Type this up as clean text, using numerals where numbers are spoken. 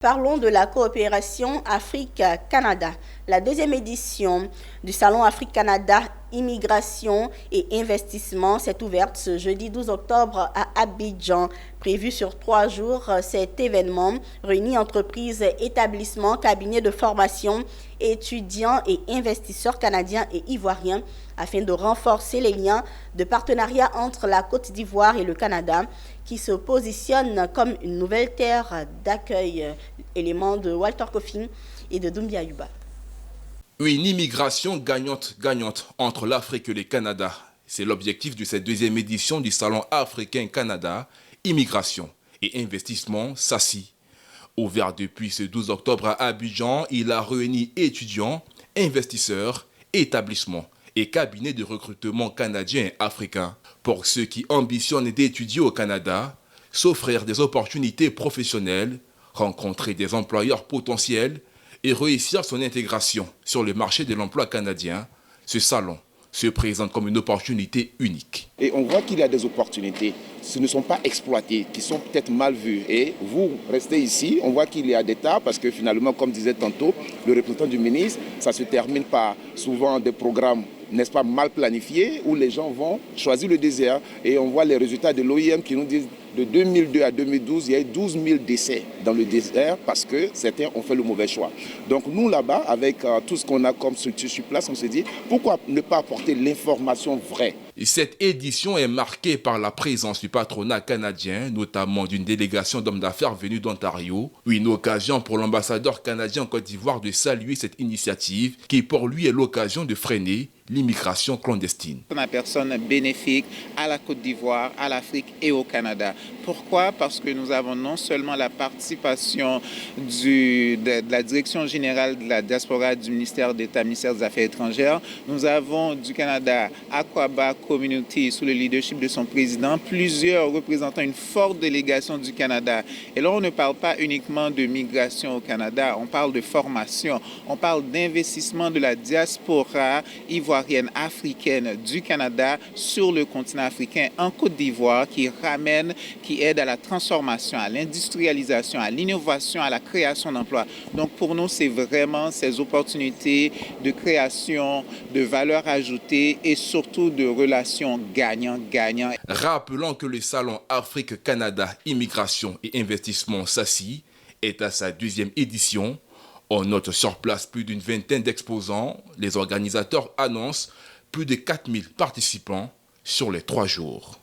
Parlons de la coopération Afrique-Canada. La deuxième édition du Salon Afrique-Canada Immigration et Investissement s'est ouverte ce jeudi 12 octobre à Abidjan. Prévu sur 3 jours, cet événement réunit entreprises, établissements, cabinets de formation, étudiants et investisseurs canadiens et ivoiriens afin de renforcer les liens de partenariat entre la Côte d'Ivoire et le Canada qui se positionne comme une nouvelle terre d'accueil. Éléments de Walter Koffing et de Doumbia Yuba. Une immigration gagnante entre l'Afrique et le Canada. C'est l'objectif de cette deuxième édition du Salon africain-Canada, Immigration et Investissement, SACI. Ouvert depuis ce 12 octobre à Abidjan, il a réuni étudiants, investisseurs, établissements et cabinets de recrutement canadiens et africains. Pour ceux qui ambitionnent d'étudier au Canada, s'offrir des opportunités professionnelles, rencontrer des employeurs potentiels et réussir son intégration sur le marché de l'emploi canadien, ce salon se présente comme une opportunité unique. Et on voit qu'il y a des opportunités, ce ne sont pas exploitées, qui sont peut-être mal vues. Et vous restez ici, on voit qu'il y a des tas, parce que finalement, comme disait tantôt le représentant du ministre, ça se termine par souvent des programmes, n'est-ce pas, mal planifiés, où les gens vont choisir le désert. Et on voit les résultats de l'OIM qui nous disent de 2002 à 2012, il y a eu 12 000 décès dans le désert parce que certains ont fait le mauvais choix. Donc nous là-bas, avec tout ce qu'on a comme structure sur place, on s'est dit pourquoi ne pas apporter l'information vraie. Et cette édition est marquée par la présence du patronat canadien, notamment d'une délégation d'hommes d'affaires venus d'Ontario, une occasion pour l'ambassadeur canadien en Côte d'Ivoire de saluer cette initiative qui pour lui est l'occasion de freiner l'immigration clandestine. Une personne bénéfique à la Côte d'Ivoire, à l'Afrique et au Canada. Pourquoi? Parce que nous avons non seulement la participation de la Direction générale de la diaspora du ministère d'État, ministère des Affaires étrangères. Nous avons du Canada Aquaba Community sous le leadership de son président, plusieurs représentants, une forte délégation du Canada. Et là, on ne parle pas uniquement de migration au Canada, on parle de formation, on parle d'investissement de la diaspora ivoirienne, africaine du Canada sur le continent africain en Côte d'Ivoire qui aide à la transformation, à l'industrialisation, à l'innovation, à la création d'emplois. Donc pour nous, c'est vraiment ces opportunités de création, de valeur ajoutée et surtout de relations gagnant-gagnant. Rappelons que le Salon Afrique-Canada Immigration et Investissement SACI est à sa deuxième édition. On note sur place plus d'une vingtaine d'exposants. Les organisateurs annoncent plus de 4000 participants sur les 3 jours.